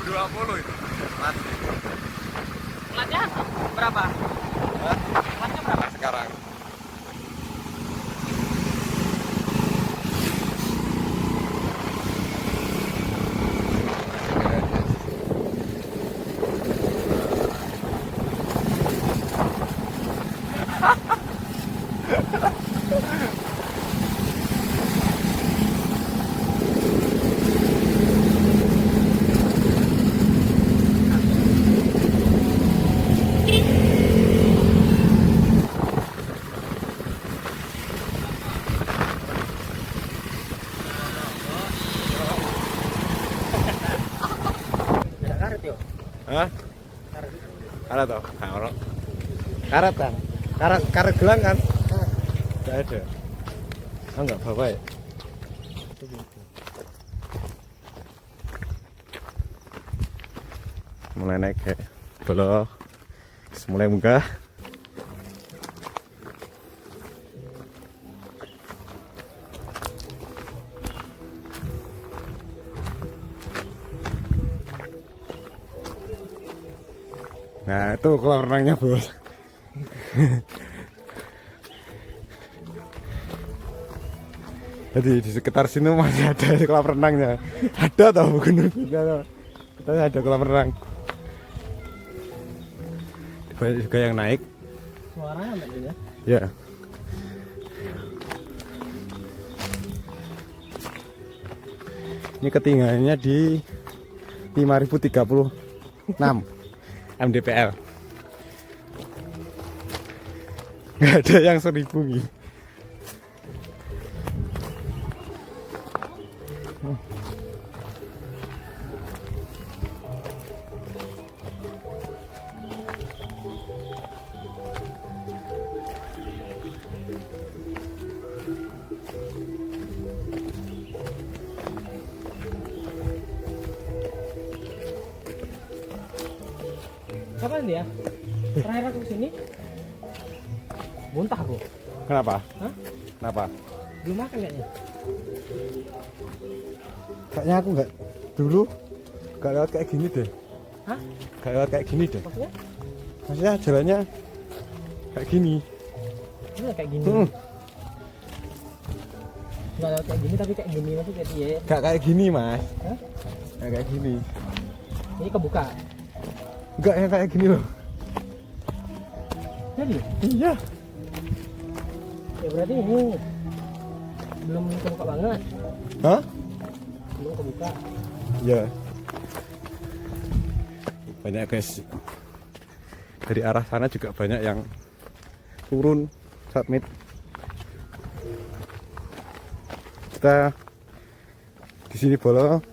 20 itu mati. Platnya berapa? Hah? Platnya berapa? Sekarang Ada karet yuk. hah? Karet. Ada toh? Nah, orang karet kan? Karet gelang kan? Enggak ada. Oh, enggak bawa ya? Mulai naik kayak belok, mulai munggah. Nah itu kolam renangnya bos. Jadi di sekitar sini masih ada kolam renangnya. Ada tau gunung kita ada kolam renang. Banyak juga yang naik. Suaranya enggak ya? Ya. Ini ketinggiannya di 5036 mdpl. Nggak ada yang 1000 nih. Kapan dia? Terakhir aku kesini muntah aku. Kenapa? Hah? Kenapa? Belum makan kayaknya. Kayaknya aku nggak dulu nggak lewat kayak gini deh. Hah? Nggak lewat kayak gini deh. Maksudnya? Maksudnya jalannya kayak gini. Ini kayak gini. Hmm. Enggak kayak gini tapi kayak gini maksudnya kayak dia. Nggak kayak gini mas. Hah? Nggak kayak gini. Ini kebuka. Nggak yang kayak gini loh. Jadi? Iya. Ya berarti ini belum kebuka banget. Hah? Belum kebuka. Iya. Banyak guys. Dari arah sana juga banyak yang turun submit. Kita di sini bolong.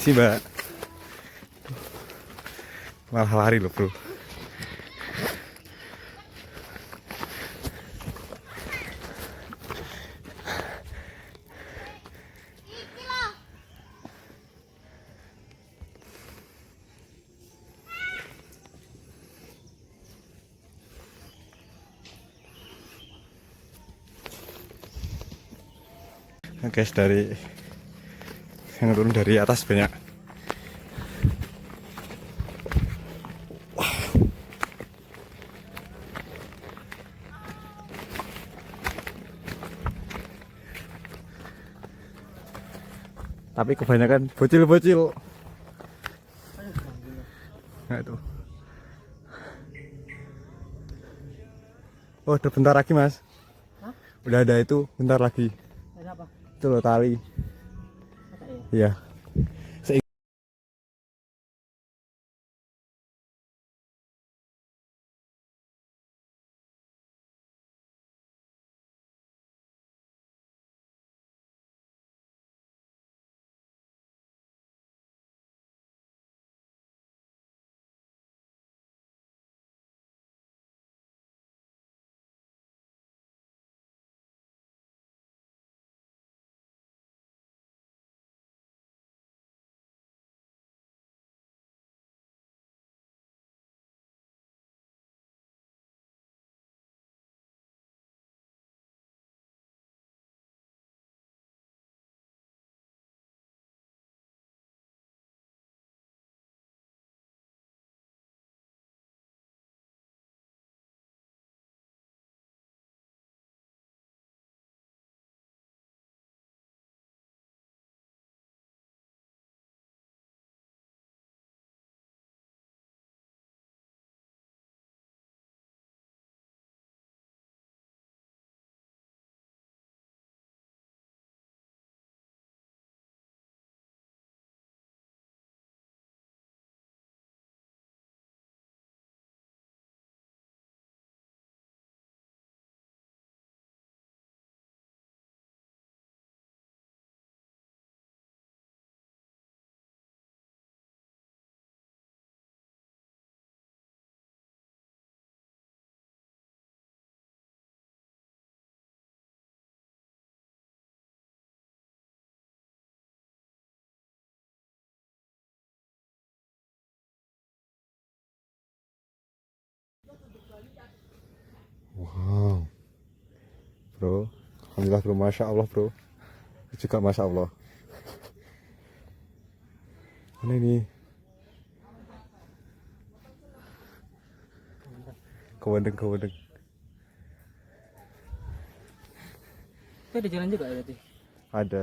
Si mbak malah lari loh bro. Guys, dari yang turun dari atas banyak. Tapi kebanyakan bocil-bocil. Nah itu. Oh, udah bentar lagi mas. Hah? Udah ada itu, bentar lagi. Ada apa? Itu loh tali. Masa ya? Iya. Wow, bro, alhamdulillah bro, masya Allah bro, juga masya Allah. Mana ini? Kewendeng. Itu ada jalan juga ya berarti? Ada.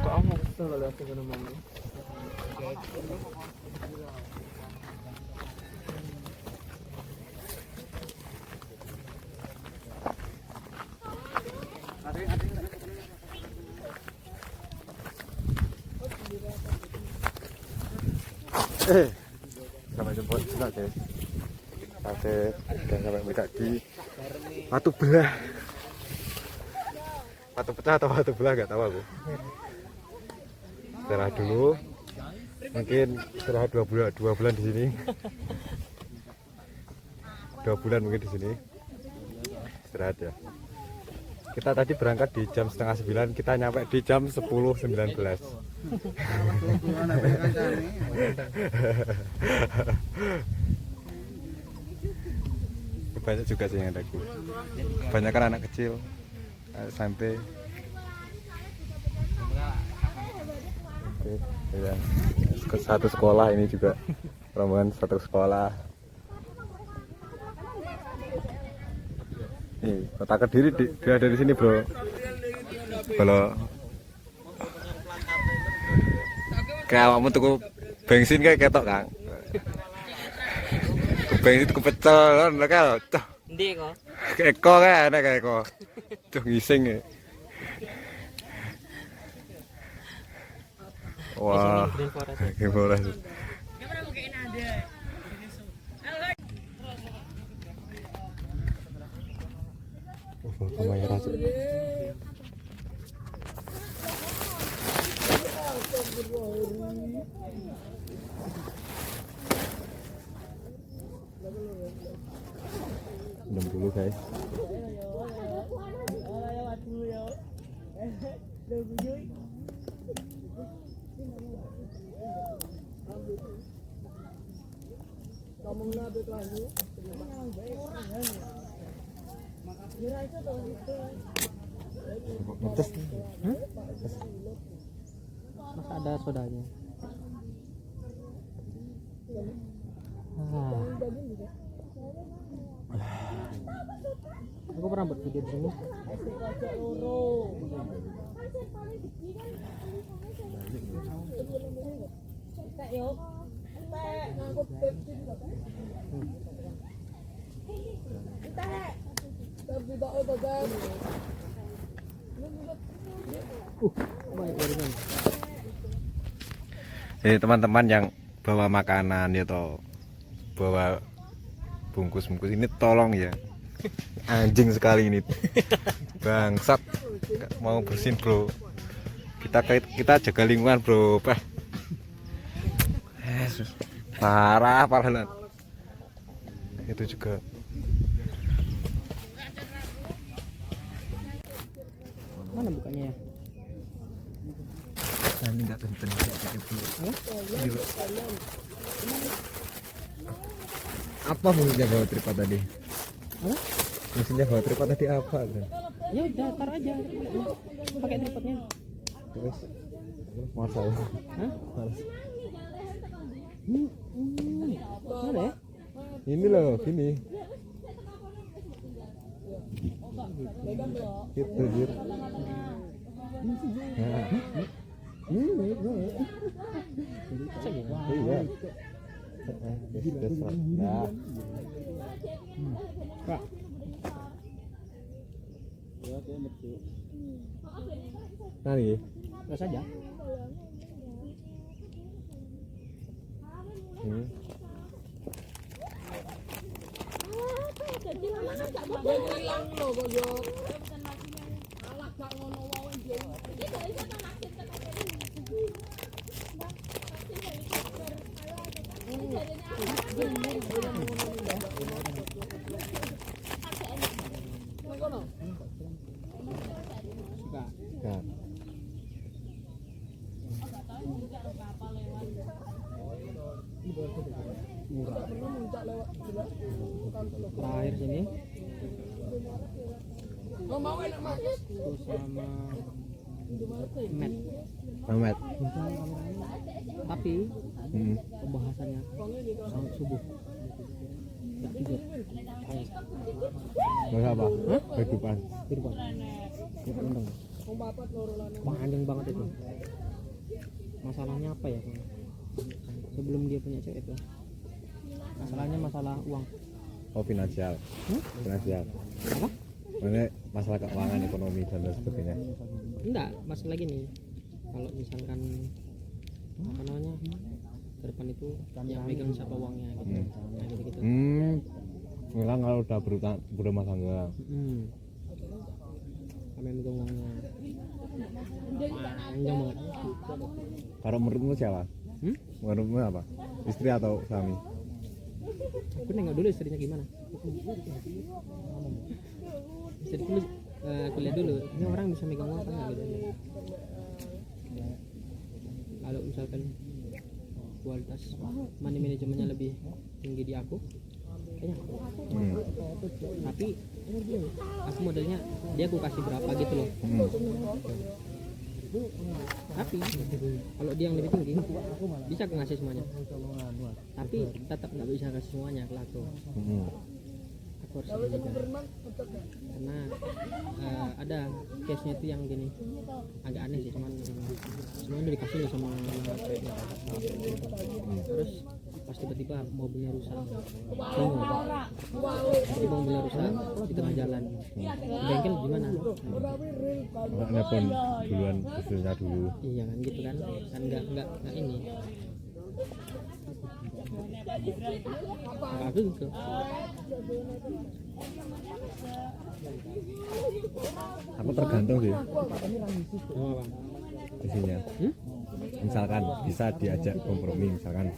Kok aku mau kesel kalau aku ngomong. Sampai jemput juga guys. Sampai dan sampai mereka di batu belah. Batu pecah atau batu belah nggak tahu aku. Istirahat dulu. Mungkin istirahat 2 bulan di sini. 2 bulan mungkin di sini. Istirahat ya. Kita tadi berangkat di jam 8:30, kita nyampe di jam 10:19. Banyak juga sih yang ada. Kebanyakan anak kecil sampai Ya. Satu sekolah ini juga rombongan satu sekolah. Nih, kota Kediri dia ada di sini, bro. Kalau kayak awakmu tuku bensin kayak ketok, Kang. Bensin tuku pecel kan kan. Ndi kok? Eko kayak ana kayak eko. Tuh ngising ya. Wah. Green Forest. Kamera sih. Dulu guys. Ngetes. Mas ada sodanya. Aku pernah buat video di sini. Jadi teman-teman yang bawa makanan ya toh, bawa bungkus-bungkus ini tolong ya. Anjing sekali ini. Bangsat. Mau bersihin, bro. Kita jaga lingkungan, bro. Yesus. Parah lah. Itu juga. Mana bukanya ya? Ini enggak kenten. Apa fungsinya bawa tripod tadi? Apa? Fungsinya bawa tripod tadi apa? Ya udah, taruh aja. Pakai tripodnya. Terus masalah. Hah? Males. Mana ya? Ini loh, gini. Gitu, Jir. Nah. Iya. Nah. Pak. Nani? Terus aja. Nah. Terakhir sini. Terus sama Met. Mamet. Tapi pembahasannya sampai subuh. Nggak tidur. Masa apa? Kehidupan. Tidur. Panjang banget itu. Masalahnya apa ya? Sebelum dia punya cewek itu. Masalahnya masalah uang. Oh, finansial. Finansial. Apa? Masalah keuangan, ekonomi dan lain sebagainya. Enggak, masalah gini. Kalau misalkan apa namanya? Ke depan itu yang megang siapa uangnya gitu. Nah, gitu-gitu. Ngilang kalau udah berumah tangga. Kami megang uangnya. Panjang banget. Kalau menurutmu siapa? Menurutmu apa? Istri atau suami? Aku nengok dulu istrinya gimana. Istri dulu, aku lihat dulu. Ini orang bisa megang uang apa enggak gitu. Kalau misalkan kualitas money manajemennya lebih tinggi di aku, kayaknya aku. Tapi aku modelnya dia aku kasih berapa gitu loh. Tapi kalau dia yang lebih tinggi bisa aku ngasih semuanya, tapi tetap nggak bisa kasih semuanya ke aku. Aku harus menjaga karena ada case nya itu yang gini, agak aneh sih, cuman semuanya udah dikasih nih sama ceweknya. Terus pas tiba-tiba mobilnya rusak, tiba-tiba mobilnya rusak di tengah jalan, bengkel gimana? Nelpon duluan istrinya dulu. Iya kan gitu kan nggak ini. Aku gitu. Aku tergantung sih Oh, isinya. Misalkan bisa diajak kompromi, misalkan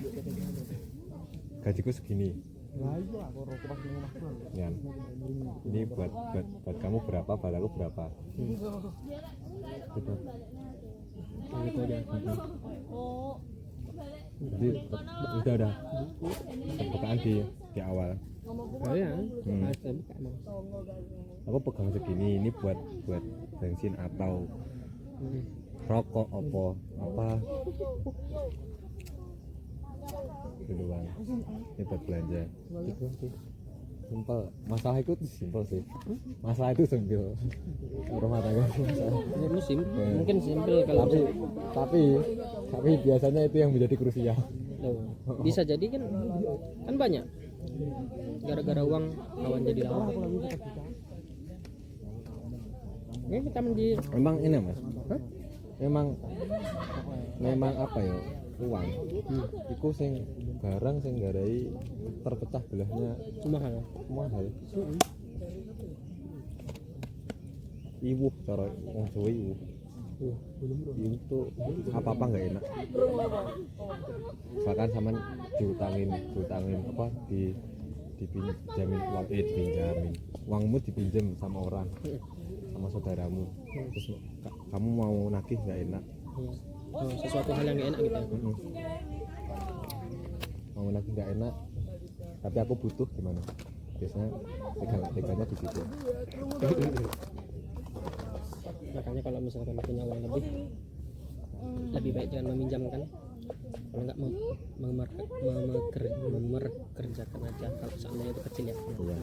gajiku segini, ya, ini buat kamu berapa, buat aku berapa, gitu. gitu aja. Jadi udah kebukaan di awal. Oh ya, harus terbuka emang. Aku pegang segini, ini buat bensin atau rokok apa duluan, ini buat belanja. Itu sih simpel, masalah itu simpel sih, masalah itu simpel rumah tangga masalah. Ini mungkin simpel kalau tapi biasanya itu yang menjadi krusial. bisa jadi kan banyak gara-gara uang kawan jadi lawan. Ini kita Memang ini mas, memang apa ya, uang iku sing barang sing garai terpecah belahnya mahal. Iwuh cara wong Jawa iwuh. Itu apa nggak enak. Misalkan sampean diutangin apa dipinjamin uang, dipinjamin uangmu, dipinjam sama orang, sama saudaramu, terus kamu mau nagih nggak enak. Sesuatu hal yang nggak enak gitu. Mau nagih nggak enak, tapi aku butuh gimana? Biasanya teganya di situ. Makanya kalau misalkan punya uang lebih baik jangan meminjamkan. Kalau nggak mekerjakan aja kalau seandainya itu kecil ya. Iya.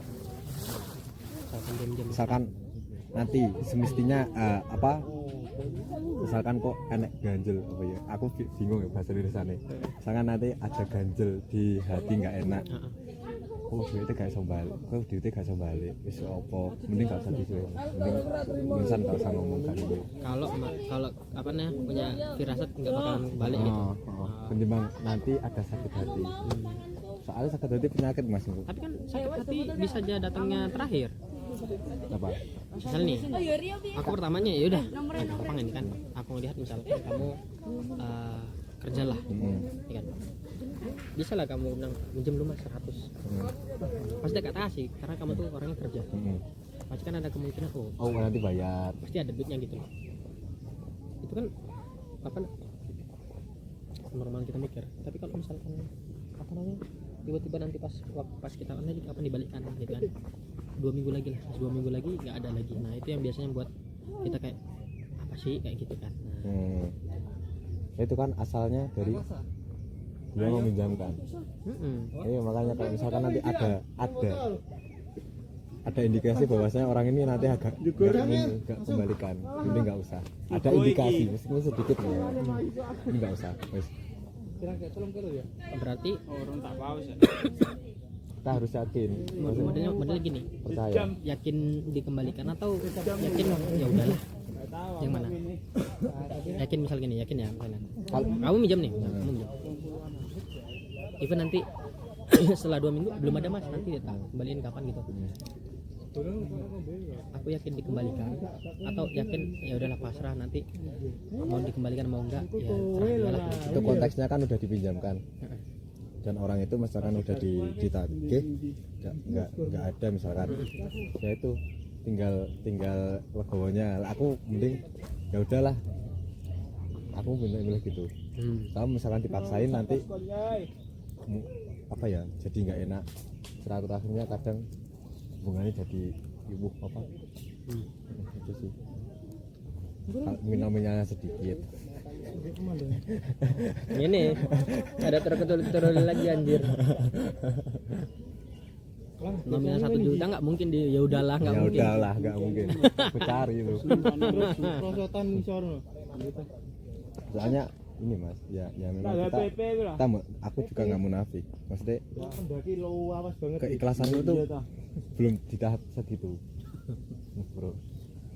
Misalkan nanti semestinya misalkan kok enek ganjel apa ya, aku bingung ya bahasa Indonesianya. Misalkan nanti ada ganjel di hati nggak enak, duitnya gak iso balik, wis apa, mending gak usah disuwe, mending insan gak usah ngomong kan gitu. Kalau apa nih punya firasat nggak bakalan balik gitu. Ketimbang nanti ada sakit hati. Soalnya sakit hati penyakit mas. Tapi kan sakit hati bisa aja datangnya terakhir. Apa? Misal nih, aku pertamanya ya udah, gampang ini kan. Aku ngelihat misalkan kamu kerjalah, ya kan. Bisa lah kamu bilang minjem lu mas 100. Pasti kata asik karena kamu tuh orangnya kerja. Pasti kan ada kemungkinan nanti bayar. Pasti ada duitnya gitu loh. Itu kan apa normal kita mikir. Tapi kalau misalkan apa namanya tiba-tiba nanti pas kita lagi kapan dibalikkan gitu kan. 2 minggu lagi lah, 2 minggu lagi nggak ada lagi. Nah itu yang biasanya buat kita kayak apa sih kayak gitu kan. Itu kan asalnya dari dia meminjamkan. Iya, makanya kalau misalkan nanti ada indikasi bahwasanya orang ini nanti agak nggak kembalikan, ini nggak usah. Ada indikasi meskipun sedikit ya, ini nggak usah. Berarti kita harus yakin. Modelnya gini. Percaya. Yakin dikembalikan atau yakin ya udahlah. Yang mana? Yakin misal gini, yakin ya misalnya. Kamu minjam nih, kamu minjam. Even nanti setelah 2 minggu belum ada mas, nanti dia kembaliin kapan gitu. Aku yakin dikembalikan atau yakin ya udahlah pasrah, nanti mau dikembalikan mau enggak ya terserah. Itu konteksnya kan udah dipinjamkan. Dan orang itu misalkan udah ditagih nggak ada misalkan, ya itu tinggal legowonya. Aku mending ya udahlah, aku milih gitu. Kamu misalkan dipaksain nanti apa ya, jadi nggak enak. Terakhirnya kadang hubungannya jadi ibu apa itu sih. nominalnya sedikit. Ini ada terketul lagi anjir. Nominal 1 juta nggak mungkin ya udahlah nggak Ya mungkin. udahlah, nggak mungkin. Aku cari itu. Prosotan ngisor. Soalnya ini mas, ya memang aku juga nggak munafik. Maksudnya Pendaki lo awas banget. keikhlasan itu belum di tahap segitu, bro.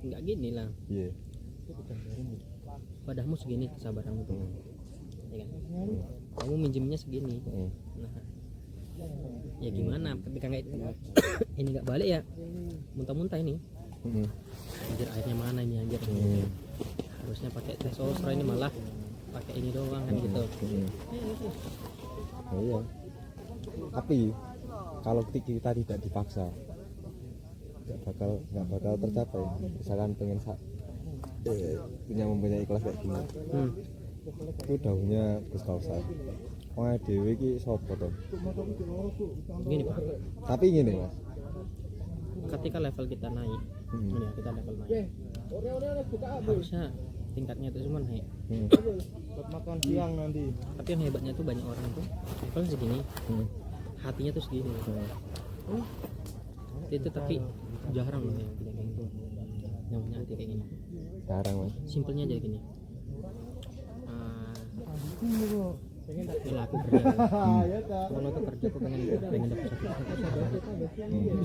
Nggak gini lah. Iya. Padahmu segini kesabaranmu tuh. Ya kan? Kamu minjemnya segini. Nah, ya gimana ketika nggak ini nggak balik ya muntah-muntah ini. Anjir airnya mana ini anjir. Harusnya pakai tes osra ini malah pakai ini doang kan gitu. Oh, iya. Tapi kalau kita tidak dipaksa nggak bakal tercapai. Misalkan pengen mempunyai kelas kayak gini, itu daunnya Gus Kausar. Wong dhewe iki sapa to? Gini Pak, Tapi gini mas, ketika level kita naik, ya kita level naik, harusnya tingkatnya itu semua naik. Buat makan siang nanti. Tapi yang hebatnya tuh banyak orang tuh level segini, hatinya tuh segini. Itu tapi jarang loh yang punya kayak gitu, yang punya hati kayak gini. sekarang mas. Simpelnya aja gini. Gila aku kerja. Kalau aku kerja aku pengen dapat 1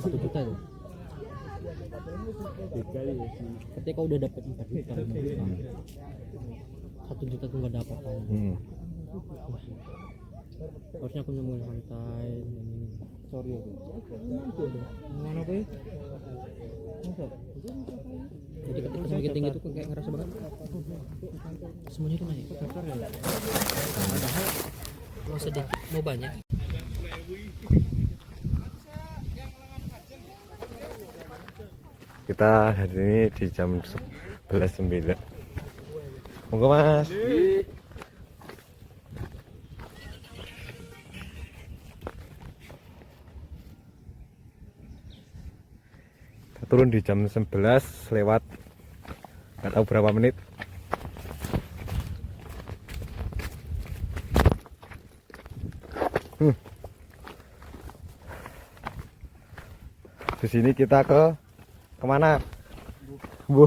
juta tuh. Ketika udah dapat 4 juta, 1 juta tuh nggak dapat kan. Harusnya aku nyambung santai. Sorry aku. Mana apa ya? Jadi ketika semakin tinggi tuh kayak ngerasa banget semuanya tuh naik. Padahal mau sedikit mau banyak. Kita hari ini di jam 11.09. Monggo mas. Kita turun di jam 11 lewat nggak tahu berapa menit. Di sini kita kemana? Bu.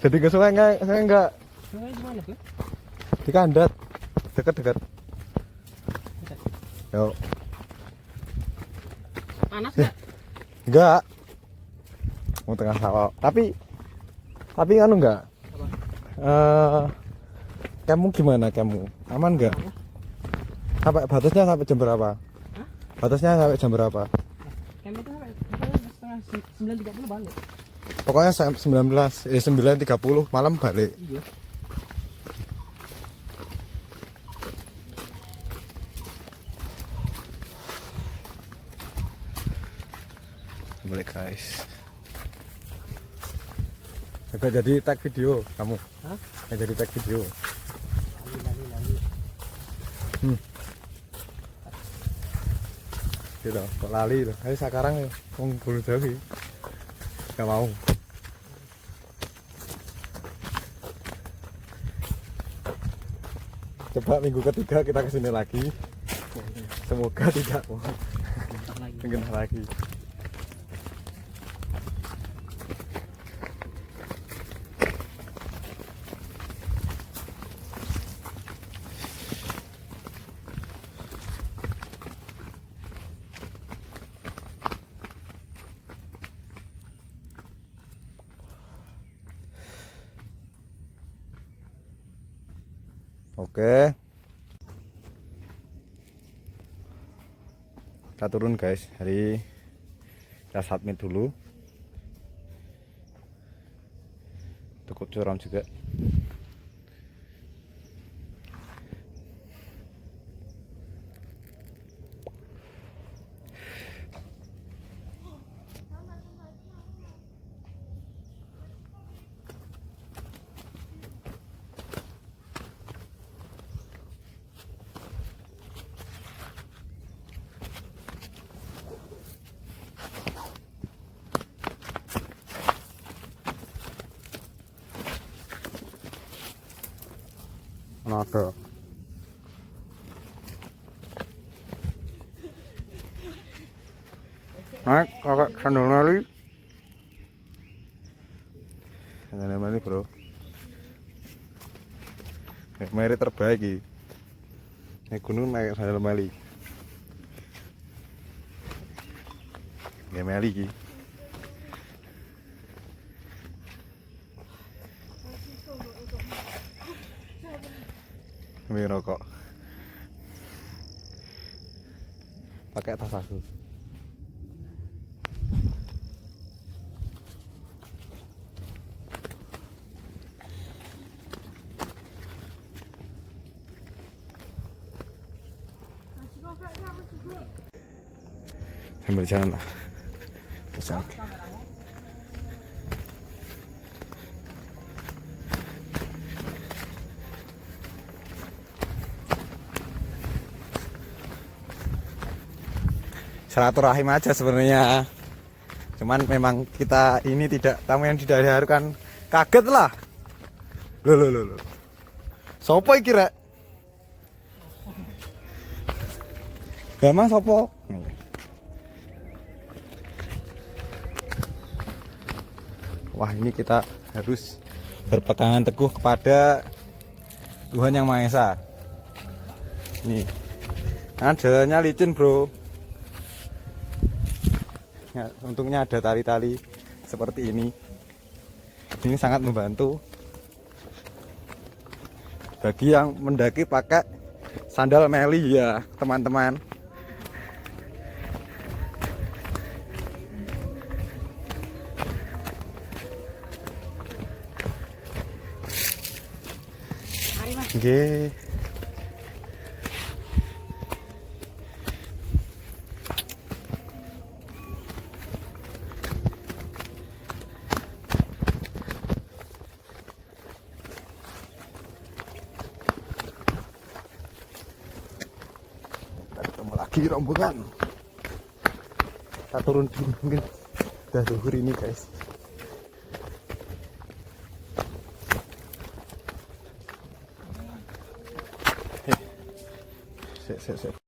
Jadi ke sungai enggak? Sungai di mana tuh? Di Kandat. Dekat-dekat. Yo. Panas nggak? Enggak. Mau tengah sawah. Tapi anu enggak? Kamu gimana kamu? Aman enggak? Sampai batasnya sampai jam berapa? Hah? Batasnya sampai jam berapa? Camp itu setengah 9.30 balik. Pokoknya 9:30 malam balik. Iya. Balik guys. Gak jadi tag video kamu? Hah? Gak jadi tag video. Lali. Gitu, kok lali loh. Ayo sekarang ya, mau buru jauh. Gak mau. Coba minggu ketiga kita kesini lagi. Semoga tidak mau kena lagi. Oke, kita turun guys. Hari kita submit dulu. Cukup curam juga. Nada. Naik kakak sandal Meli. Sandal Meli bro. Meri terbaik iki. Naik gunung naik sandal Meli. Meli iki. Ambil rokok. Pakai tas aku. Sambil jalan lah. Besok. Silaturahim aja sebenarnya, cuman memang kita ini tidak tamu yang tidak diharapkan. Kaget lah, lo sopo iki rek? Gama sopo? Wah, ini kita harus berpegangan teguh kepada Tuhan Yang Maha Esa. Nih, kan jalannya licin bro. Ya, untungnya ada tali-tali seperti ini. Ini sangat membantu bagi yang mendaki pakai sandal Meli ya teman-teman. Oke. Ketemu lagi rombongan. Kita turun dulu mungkin udah zuhur ini guys. Sip.